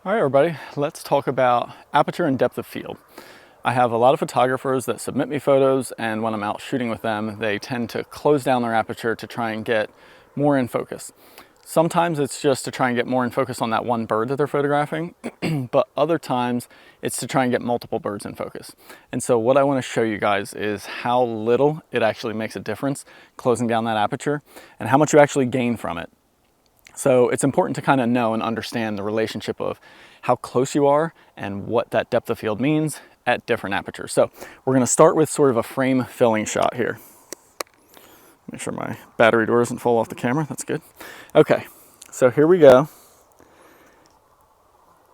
All right, everybody, let's talk about aperture and depth of field. I have a lot of photographers that submit me photos, and when I'm out shooting with them, they tend to close down their aperture to try and get more in focus. Sometimes it's just to try and get more in focus on that one bird that they're photographing, but other times it's to try and get multiple birds in focus. And so what I want to show you guys is how little it actually makes a difference closing down that aperture and how much you actually gain from it. So it's important to kind of know and understand the relationship of how close you are and what that depth of field means at different apertures. So we're going to start with sort of a frame filling shot here. Make sure my battery door doesn't fall off the camera. That's good. Okay, so here we go.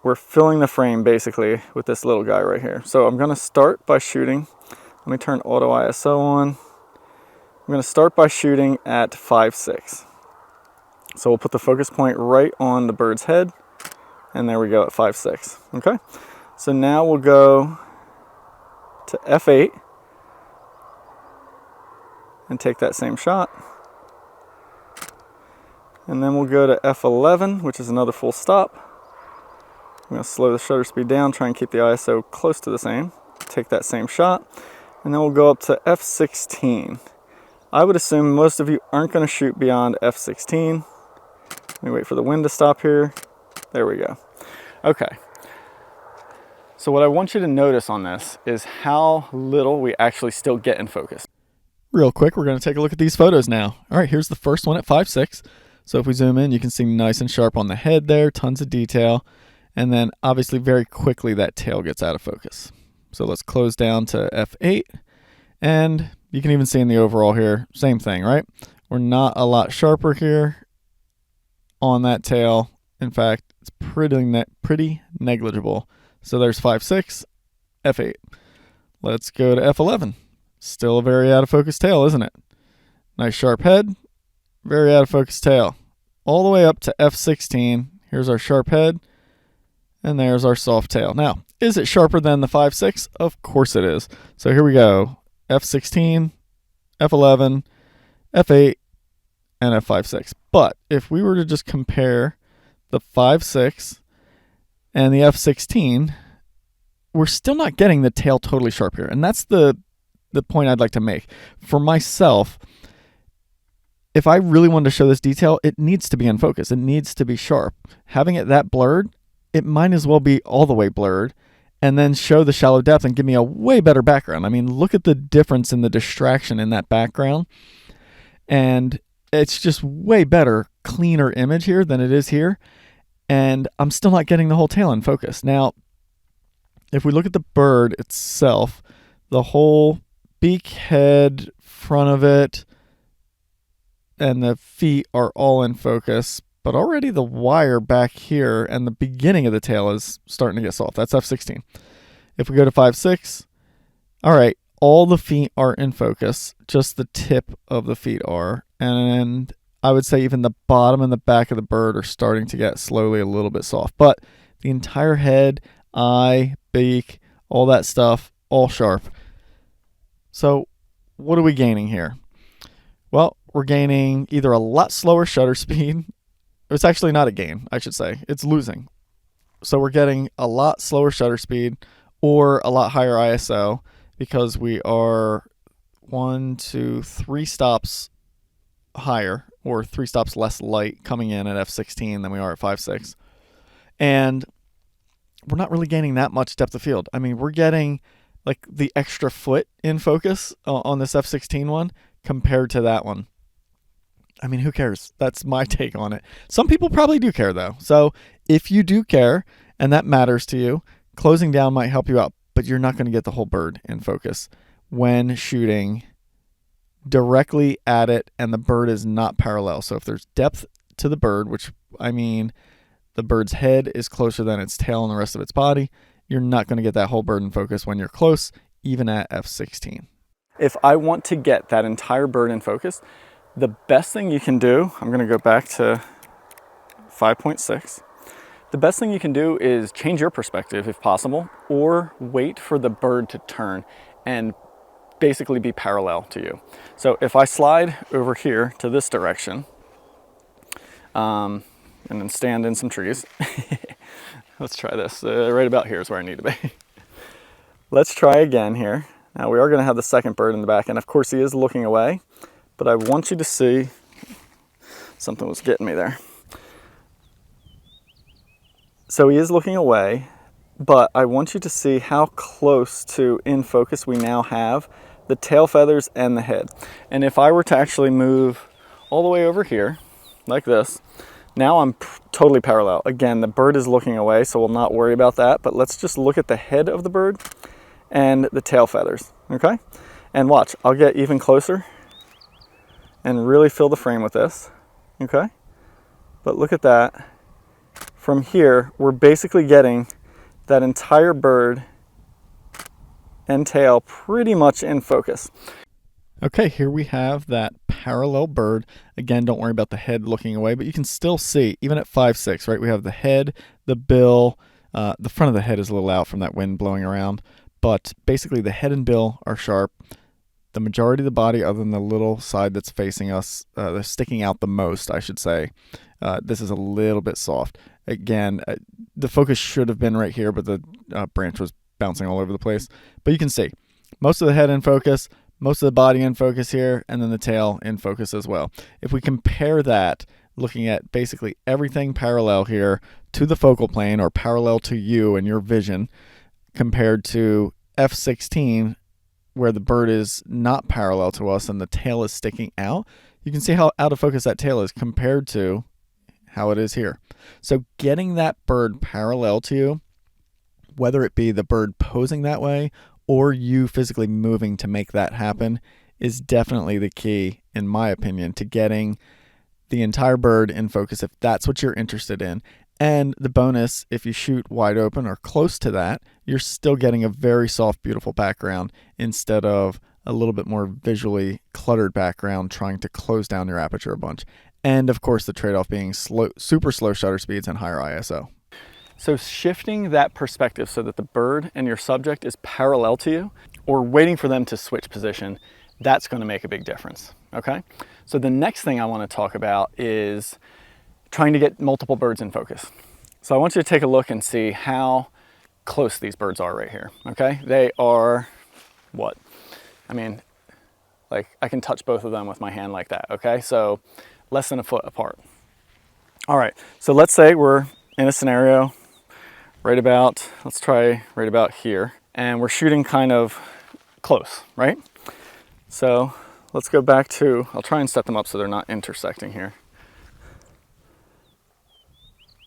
We're filling the frame basically with this little guy right here. So I'm going to start by shooting. Let me turn auto ISO on. I'm going to start by shooting at 5.6. So we'll put the focus point right on the bird's head, and there we go at 5.6. Okay, so now we'll go to f8 and take that same shot, and then we'll go to f11, which is another full stop. I'm going to slow the shutter speed down, try and keep the ISO close to the same. Take that same shot, and then we'll go up to f16. I would assume most of you aren't going to shoot beyond f16. Let me wait for the wind to stop here. There we go. Okay. So what I want you to notice on this is how little we actually still get in focus. Real quick, we're going to take a look at these photos now. All right, here's the first one at 5.6. So if we zoom in, you can see nice and sharp on the head there, tons of detail. And then obviously very quickly that tail gets out of focus. So let's close down to f8. And you can even see in the overall here, same thing, right? We're not a lot sharper here on that tail. In fact, it's pretty negligible. So there's 5.6, f8. Let's go to f11. Still a very out of focus tail, isn't it? Nice sharp head, very out of focus tail. All the way up to f16. Here's our sharp head, and there's our soft tail. Now, is it sharper than the 5.6? Of course it is. So here we go. f16, f11, f8, and f5.6. But if we were to just compare the 5.6 and the f16, we're still not getting the tail totally sharp here. And that's the point I'd like to make. For myself, if I really wanted to show this detail, it needs to be in focus. It needs to be sharp. Having it that blurred, it might as well be all the way blurred and then show the shallow depth and give me a way better background. I mean, look at the difference in the distraction in that background. And it's just way better, cleaner image here than it is here. And I'm still not getting the whole tail in focus. Now, if we look at the bird itself, the whole beak, head, front of it, and the feet are all in focus. But already the wire back here and the beginning of the tail is starting to get soft. That's f16. If we go to 5.6, all right, all the feet are in focus. Just the tip of the feet are. And I would say even the bottom and the back of the bird are starting to get slowly a little bit soft. But the entire head, eye, beak, all that stuff, all sharp. So what are we gaining here? Well, we're gaining either a lot slower shutter speed. It's actually not a gain, I should say. It's losing. So we're getting a lot slower shutter speed or a lot higher ISO because we are 3 stops higher or 3 stops less light coming in at f16 than we are at 5.6. And we're not really gaining that much depth of field. I mean, we're getting like the extra foot in focus on this f16 one compared to that one. I mean, who cares? That's my take on it. Some people probably do care though. So if you do care and that matters to you, closing down might help you out, but you're not going to get the whole bird in focus when shooting directly at it and the bird is not parallel. So if there's depth to the bird, which I mean the bird's head is closer than its tail and the rest of its body, you're not going to get that whole bird in focus when you're close, even at f16. If I want to get that entire bird in focus, the best thing you can do, I'm going to go back to 5.6. The best thing you can do is change your perspective if possible, or wait for the bird to turn and basically be parallel to you. So if I slide over here to this direction, and then stand in some trees, Let's try this. Right about here is where I need to be. Let's try again here. Now we are going to have the second bird in the back, and of course he is looking away, but I want you to see, something was getting me there. So he is looking away, but I want you to see how close to in focus we now have the tail feathers and the head. And if I were to actually move all the way over here, like this, now I'm totally parallel. Again, the bird is looking away, so we'll not worry about that, but let's just look at the head of the bird and the tail feathers, okay? And watch, I'll get even closer and really fill the frame with this, okay? But look at that. From here, we're basically getting that entire bird and tail pretty much in focus. Okay, here we have that parallel bird. Again, don't worry about the head looking away, but you can still see, even at 5.6, right? We have the head, the bill, the front of the head is a little out from that wind blowing around, but basically the head and bill are sharp. The majority of the body, other than the little side that's facing us, they're sticking out the most, I should say. This is a little bit soft. Again, the focus should have been right here, but the branch was bouncing all over the place. But you can see most of the head in focus, most of the body in focus here, and then the tail in focus as well. If we compare that, looking at basically everything parallel here to the focal plane or parallel to you and your vision, compared to f16, where the bird is not parallel to us and the tail is sticking out, you can see how out of focus that tail is compared to how it is here. So getting that bird parallel to you, whether it be the bird posing that way or you physically moving to make that happen, is definitely the key, in my opinion, to getting the entire bird in focus if that's what you're interested in. And the bonus, if you shoot wide open or close to that, you're still getting a very soft, beautiful background instead of a little bit more visually cluttered background trying to close down your aperture a bunch. And of course, the trade-off being super slow shutter speeds and higher ISO. So shifting that perspective so that the bird and your subject is parallel to you, or waiting for them to switch position, that's going to make a big difference, okay? So the next thing I want to talk about is trying to get multiple birds in focus. So I want you to take a look and see how close these birds are right here, okay? They are, what? I mean, like I can touch both of them with my hand like that, okay? So less than a foot apart. All right, so let's say we're in a scenario right about, let's try right about here, and we're shooting kind of close, right? So let's go back to, I'll try and set them up so they're not intersecting here.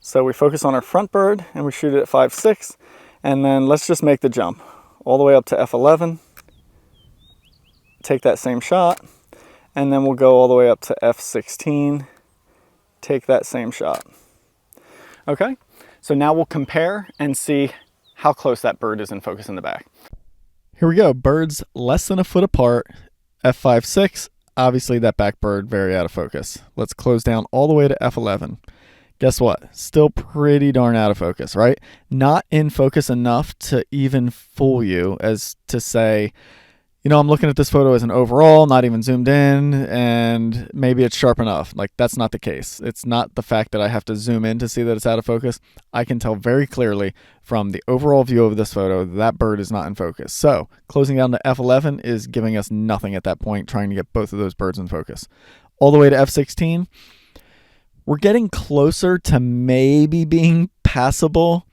So we focus on our front bird and we shoot it at 5.6, and then let's just make the jump all the way up to f11, take that same shot, and then we'll go all the way up to f16, take that same shot. Okay, so now we'll compare and see how close that bird is in focus in the back. Here we go, birds less than a foot apart, f5.6, obviously that back bird very out of focus. Let's close down all the way to f11. Guess what? Still pretty darn out of focus, right? Not in focus enough to even fool you as to say, you know, I'm looking at this photo as an overall, not even zoomed in, and maybe it's sharp enough. Like, that's not the case. It's not the fact that I have to zoom in to see that it's out of focus. I can tell very clearly from the overall view of this photo that bird is not in focus. So closing down to f11 is giving us nothing at that point, trying to get both of those birds in focus. All the way to f16, we're getting closer to maybe being passable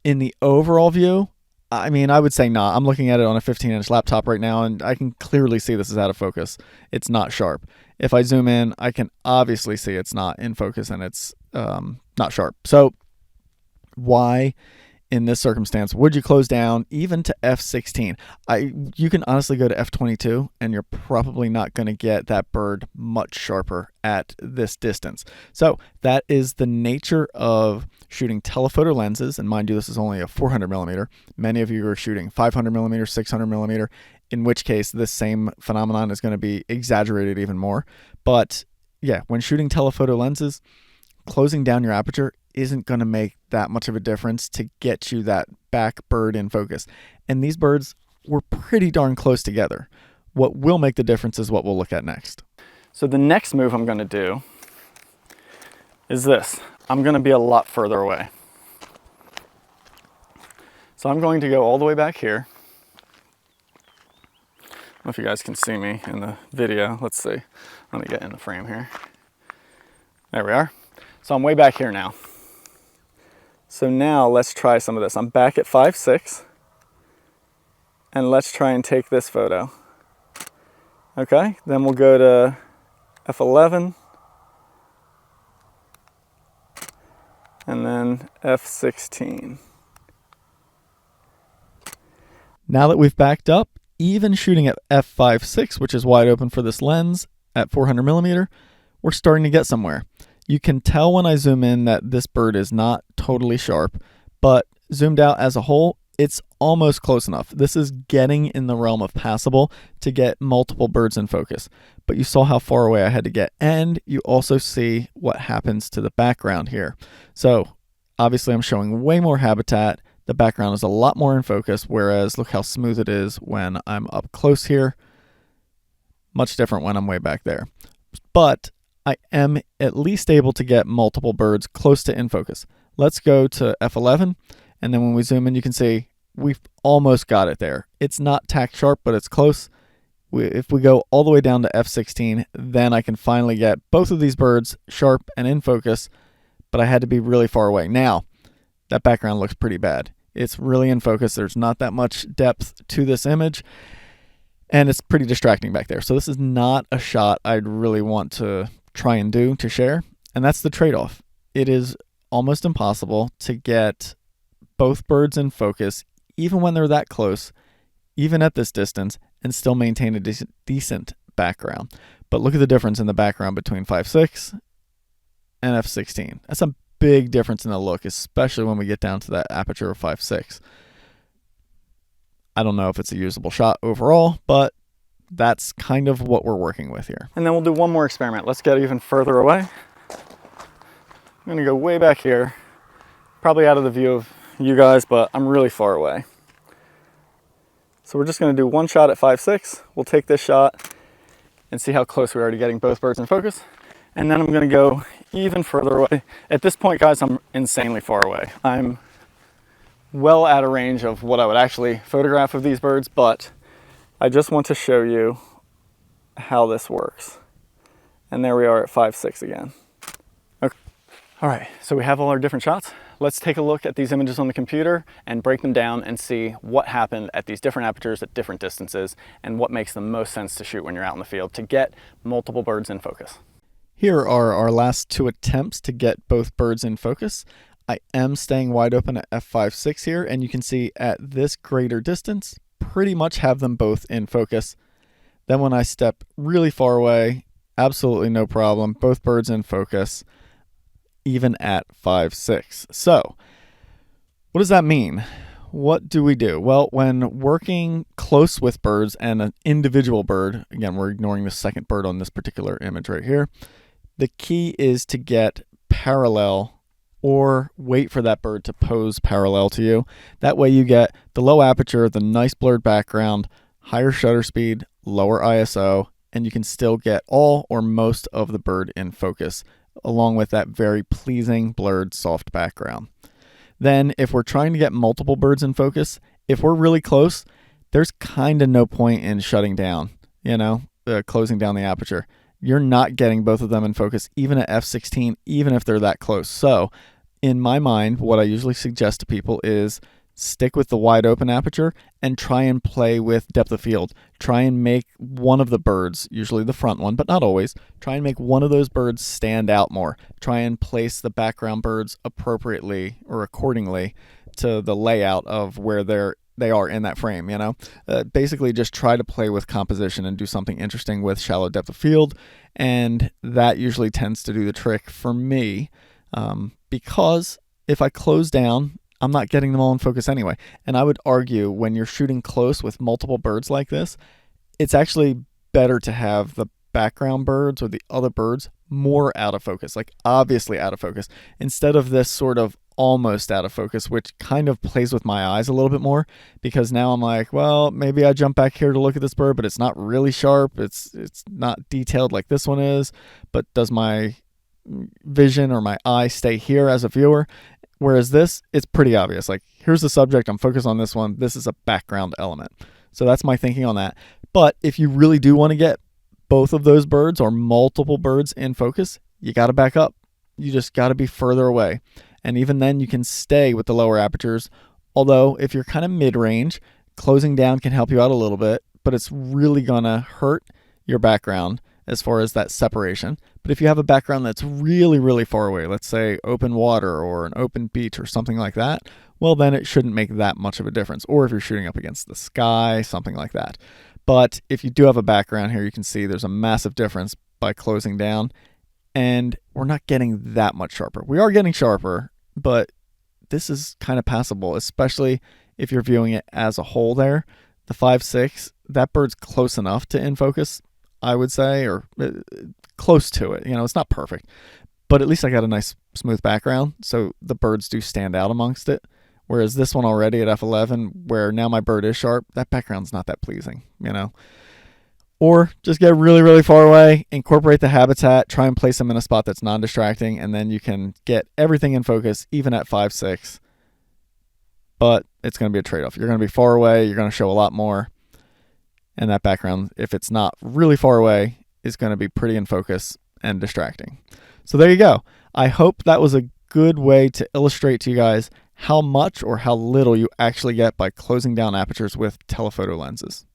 in the overall view. I mean, I would say not. I'm looking at it on a 15-inch laptop right now, and I can clearly see this is out of focus. It's not sharp. If I zoom in, I can obviously see it's not in focus and it's not sharp. So why, in this circumstance, would you close down even to f16? You can honestly go to f22, and you're probably not going to get that bird much sharper at this distance. So that is the nature of shooting telephoto lenses, and mind you, this is only a 400 millimeter. Many of you are shooting 500 millimeter, 600 millimeter, in which case this same phenomenon is going to be exaggerated even more. But yeah, when shooting telephoto lenses, closing down your aperture isn't going to make that much of a difference to get you that back bird in focus. And these birds were pretty darn close together. What will make the difference is what we'll look at next. So the next move I'm going to do is this. I'm going to be a lot further away. So I'm going to go all the way back here. I don't know if you guys can see me in the video. Let's see. Let me get in the frame here. There we are. So I'm way back here now. So now let's try some of this. I'm back at 5.6. And let's try and take this photo. Okay, then we'll go to f11. And then f16. Now that we've backed up, even shooting at f5.6, which is wide open for this lens at 400 millimeter, we're starting to get somewhere. You can tell when I zoom in that this bird is not totally sharp, but zoomed out as a whole, it's almost close enough. This is getting in the realm of passable to get multiple birds in focus. But you saw how far away I had to get, and you also see what happens to the background here. So obviously I'm showing way more habitat. The background is a lot more in focus, whereas look how smooth it is when I'm up close here. Much different when I'm way back there. But I am at least able to get multiple birds close to in focus. Let's go to f11, and then when we zoom in, you can see we've almost got it there. It's not tack sharp, but it's close. If we go all the way down to f16, then I can finally get both of these birds sharp and in focus, but I had to be really far away. Now, that background looks pretty bad. It's really in focus. There's not that much depth to this image, and it's pretty distracting back there. So this is not a shot I'd really want to try and do to share, and that's the trade-off. It is almost impossible to get both birds in focus, even when they're that close, even at this distance, and still maintain a decent background. But look at the difference in the background between 5.6 and f16. That's a big difference in the look, especially when we get down to that aperture of 5.6. I don't know if it's a usable shot overall, but that's kind of what we're working with here. And then we'll do one more experiment. Let's get even further away. I'm gonna go way back here, probably out of the view of you guys, but I'm really far away. So we're just gonna do one shot at 5.6. We'll take this shot and see how close we are to getting both birds in focus. And then I'm gonna go even further away. At this point, guys, I'm insanely far away. I'm well out of range of what I would actually photograph of these birds, but I just want to show you how this works. And there we are at 5.6 again. Okay. All right, so we have all our different shots. Let's take a look at these images on the computer and break them down and see what happened at these different apertures at different distances and what makes the most sense to shoot when you're out in the field to get multiple birds in focus. Here are our last two attempts to get both birds in focus. I am staying wide open at f5.6 here, and you can see at this greater distance, pretty much have them both in focus. Then when I step really far away, absolutely no problem, both birds in focus, even at 5.6. So what does that mean? What do we do? Well, when working close with birds and an individual bird, again, we're ignoring the second bird on this particular image right here, the key is to get parallel or wait for that bird to pose parallel to you. That way you get the low aperture, the nice blurred background, higher shutter speed, lower ISO, and you can still get all or most of the bird in focus, along with that very pleasing blurred soft background. Then if we're trying to get multiple birds in focus, if we're really close, there's kind of no point in shutting down, closing down the aperture. You're not getting both of them in focus, even at f16, even if they're that close. So in my mind, what I usually suggest to people is stick with the wide open aperture and try and play with depth of field. Try and make one of the birds, usually the front one, but not always, try and make one of those birds stand out more. Try and place the background birds appropriately or accordingly to the layout of where they are in that frame, basically just try to play with composition and do something interesting with shallow depth of field. And that usually tends to do the trick for me, because if I close down, I'm not getting them all in focus anyway. And I would argue when you're shooting close with multiple birds like this, it's actually better to have the background birds or the other birds more out of focus, like obviously out of focus, instead of this sort of almost out of focus, which kind of plays with my eyes a little bit more, because now I'm like, well, maybe I jump back here to look at this bird, but it's not really sharp. It's not detailed like this one is, but does my vision or my eye stay here as a viewer? Whereas this, it's pretty obvious. Like, here's the subject, I'm focused on this one. This is a background element. So that's my thinking on that. But if you really do want to get both of those birds or multiple birds in focus, you got to back up. You just got to be further away. And even then, you can stay with the lower apertures. Although, if you're kind of mid-range, closing down can help you out a little bit, but it's really going to hurt your background as far as that separation. But if you have a background that's really, really far away, let's say open water or an open beach or something like that, well, then it shouldn't make that much of a difference. Or if you're shooting up against the sky, something like that. But if you do have a background here, you can see there's a massive difference by closing down, and we're not getting that much sharper. We are getting sharper, but this is kind of passable, especially if you're viewing it as a whole there. The 5.6, that bird's close enough to in focus, I would say, or close to it. It's not perfect, but at least I got a nice smooth background, so the birds do stand out amongst it. Whereas this one already at f11, where now my bird is sharp, that background's not that pleasing, Or just get really, really far away, incorporate the habitat, try and place them in a spot that's non-distracting, and then you can get everything in focus, even at 5.6. But it's going to be a trade-off. You're going to be far away, you're going to show a lot more, and that background, if it's not really far away, is going to be pretty in focus and distracting. So there you go. I hope that was a good way to illustrate to you guys how much or how little you actually get by closing down apertures with telephoto lenses.